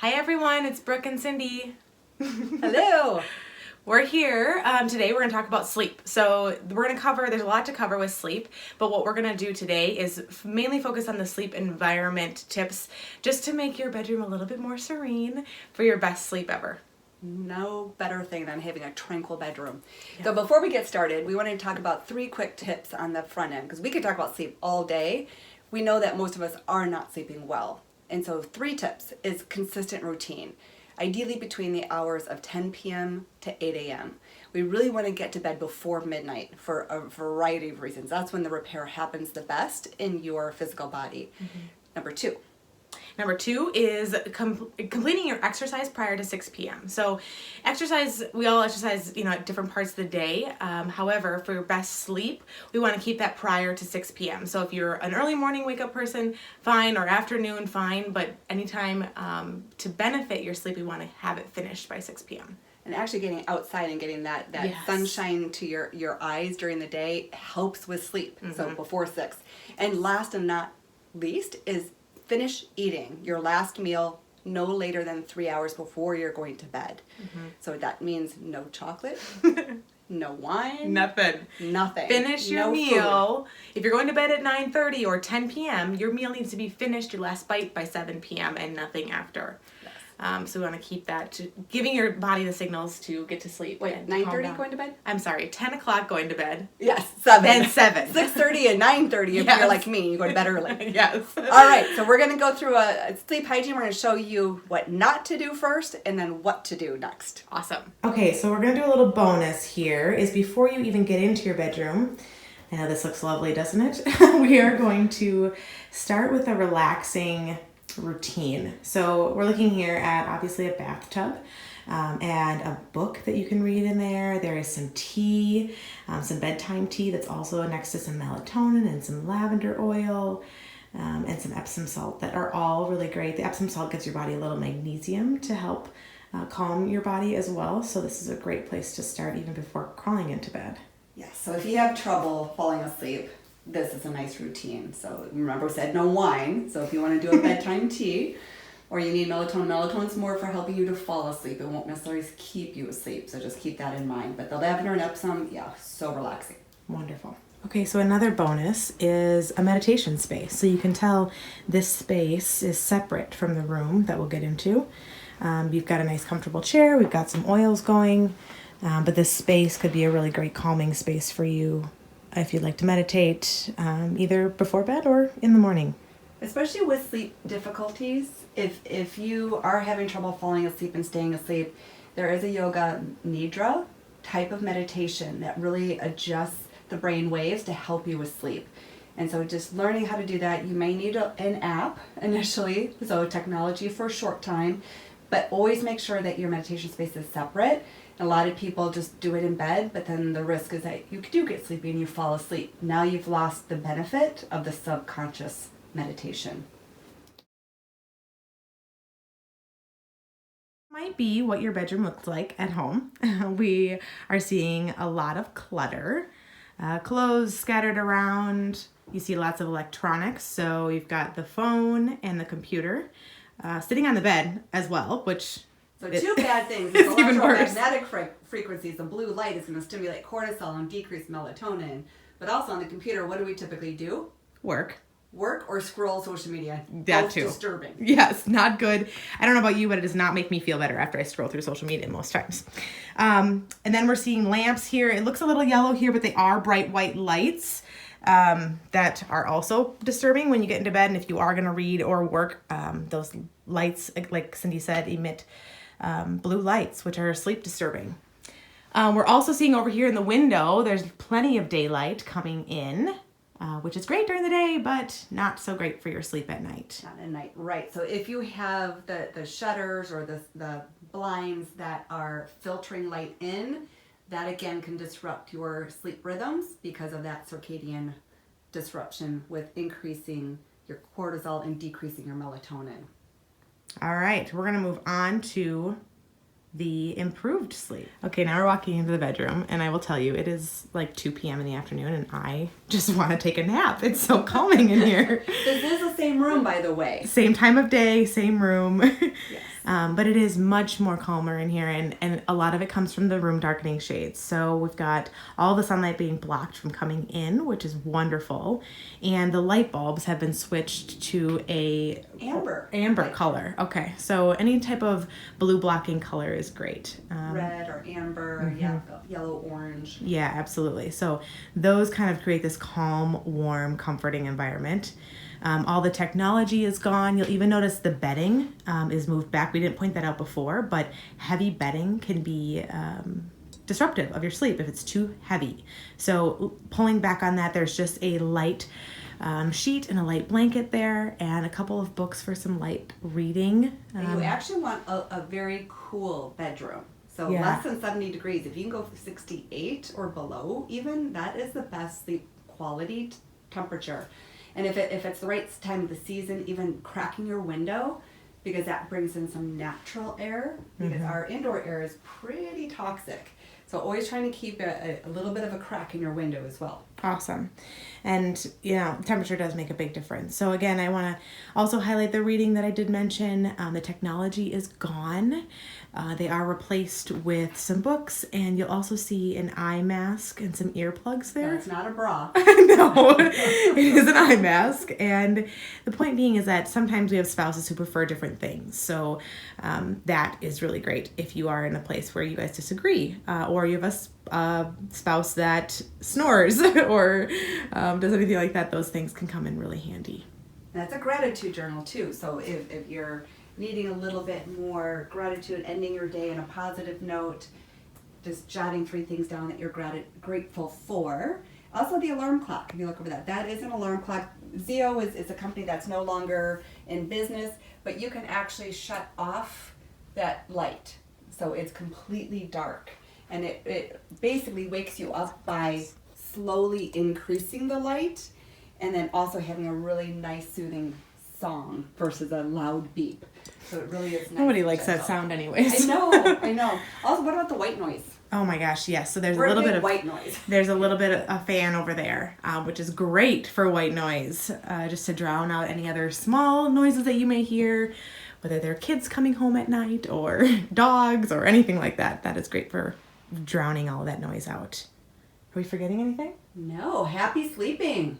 Hi everyone, it's Brooke and Cindy. Hello. We're here. Today we're going to talk about sleep. So we're going to cover, there's a lot to cover with sleep, but what we're going to do today is mainly focus on the sleep environment tips just to make your bedroom a little bit more serene for your best sleep ever. No better thing than having a tranquil bedroom. Yeah. So before we get started, we want to talk about 3 quick tips on the front end because we could talk about sleep all day. We know that most of us are not sleeping well. And so 3 tips is consistent routine, ideally between the hours of 10 p.m. to 8 a.m. We really want to get to bed before midnight for a variety of reasons. That's when the repair happens the best in your physical body. Mm-hmm. Number 2 is completing your exercise prior to 6 p.m. So exercise, we all exercise, at different parts of the day. However, for your best sleep, we want to keep that prior to 6 p.m. So if you're an early morning wake up person, fine, or afternoon, fine. But anytime to benefit your sleep, we want to have it finished by 6 p.m. And actually getting outside and getting that Yes. sunshine to your eyes during the day helps with sleep. Mm-hmm. So before 6. And last and not least is finish eating your last meal no later than 3 hours before you're going to bed. Mm-hmm. So that means no chocolate, no wine. Nothing. Finish your meal. If you're going to bed at 9:30 or 10 p.m., your meal needs to be finished, your last bite, by 7 p.m. and nothing after. So we want to keep that, giving your body the signals to get to sleep. Wait, 9:30 going to bed? I'm sorry, 10 o'clock going to bed. Yes, 7. Then 7. 6:30 and 9:30 if you're like me, you go to bed early. Yes. All right, so we're going to go through a sleep hygiene. We're going to show you what not to do first and then what to do next. Awesome. Okay, so we're going to do a little bonus here, is before you even get into your bedroom, I know this looks lovely, doesn't it? We are going to start with a relaxing routine. So we're looking here at obviously a bathtub and a book that you can read in there. There is some tea, some bedtime tea that's also next to some melatonin and some lavender oil and some Epsom salt that are all really great. The Epsom salt gives your body a little magnesium to help calm your body as well. So this is a great place to start even before crawling into bed. Yes, so if you have trouble falling asleep, this is a nice routine. So remember, we said no wine. So if you want to do a bedtime tea or you need melatonin, melatonin's more for helping you to fall asleep. It won't necessarily keep you asleep. So just keep that in mind. But the lavender and Epsom, so relaxing. Wonderful. Okay, so another bonus is a meditation space. So you can tell this space is separate from the room that we'll get into. You've got a nice comfortable chair. We've got some oils going. But this space could be a really great calming space for you if you'd like to meditate, either before bed or in the morning. Especially with sleep difficulties, if you are having trouble falling asleep and staying asleep, there is a yoga nidra type of meditation that really adjusts the brain waves to help you with sleep. And so just learning how to do that, you may need an app initially, so technology for a short time, but always make sure that your meditation space is separate. A lot of people just do it in bed, but then the risk is that you do get sleepy and you fall asleep. Now you've lost the benefit of the subconscious meditation. Might be what your bedroom looks like at home. We are seeing a lot of clutter, clothes scattered around. You see lots of electronics. So you've got the phone and the computer sitting on the bed as well, which... So 2 bad things. It's even worse. Electromagnetic frequencies, the blue light is going to stimulate cortisol and decrease melatonin. But also on the computer, what do we typically do? Work or scroll social media. That Both too. Disturbing. Yes, not good. I don't know about you, but it does not make me feel better after I scroll through social media most times. And then we're seeing lamps here. It looks a little yellow here, but they are bright white lights that are also disturbing when you get into bed. And if you are going to read or work, those lights, like Cindy said, emit blue lights, which are sleep disturbing. We're also seeing over here in the window, there's plenty of daylight coming in, which is great during the day, but not so great for your sleep at night. Not at night, right. So if you have the shutters or the blinds that are filtering light in, that again can disrupt your sleep rhythms because of that circadian disruption with increasing your cortisol and decreasing your melatonin. All right, we're going to move on to the improved sleep. Okay, now we're walking into the bedroom, and I will tell you, it is like 2 p.m. in the afternoon, and I just want to take a nap. It's so calming in here. This is the same room, by the way. Same time of day, same room. Yes. But it is much more calmer in here, and a lot of it comes from the room darkening shades. So we've got all the sunlight being blocked from coming in, which is wonderful. And the light bulbs have been switched to a amber color. Okay, so any type of blue blocking color is great. Red or amber, yellow, orange. Yeah, absolutely. So those kind of create this calm, warm, comforting environment. All the technology is gone. You'll even notice the bedding is moved back. We didn't point that out before, but heavy bedding can be disruptive of your sleep if it's too heavy. So pulling back on that, there's just a light sheet and a light blanket there, and a couple of books for some light reading. You actually want a very cool bedroom. So less than 70 degrees. If you can go 68 or below even, that is the best sleep quality temperature. And if it's the right time of the season, even cracking your window, because that brings in some natural air, because our indoor air is pretty toxic. So always trying to keep a little bit of a crack in your window as well. Awesome. And, temperature does make a big difference. So again, I want to also highlight the reading that I did mention. The technology is gone. They are replaced with some books, and you'll also see an eye mask and some earplugs there. That's not a bra. No, it is an eye mask. And the point being is that sometimes we have spouses who prefer different things. So that is really great if you are in a place where you guys disagree, or you have a spouse that snores or does anything like that. Those things can come in really handy. That's a gratitude journal too. So if you're needing a little bit more gratitude, ending your day on a positive note, just jotting 3 things down that you're grateful for. Also the alarm clock, if you look over that is an alarm clock. Zio is a company that's no longer in business, but you can actually shut off that light. So it's completely dark. And it basically wakes you up by slowly increasing the light, and then also having a really nice soothing song versus a loud beep. So it really is nice. Nobody likes that sound anyways. I know. Also, what about the white noise? Oh my gosh, yes. So there's We're a little bit of white noise. There's a little bit of a fan over there, which is great for white noise, just to drown out any other small noises that you may hear, whether they're kids coming home at night or dogs or anything like that. That is great for drowning all of that noise out. Are we forgetting anything? No, happy sleeping.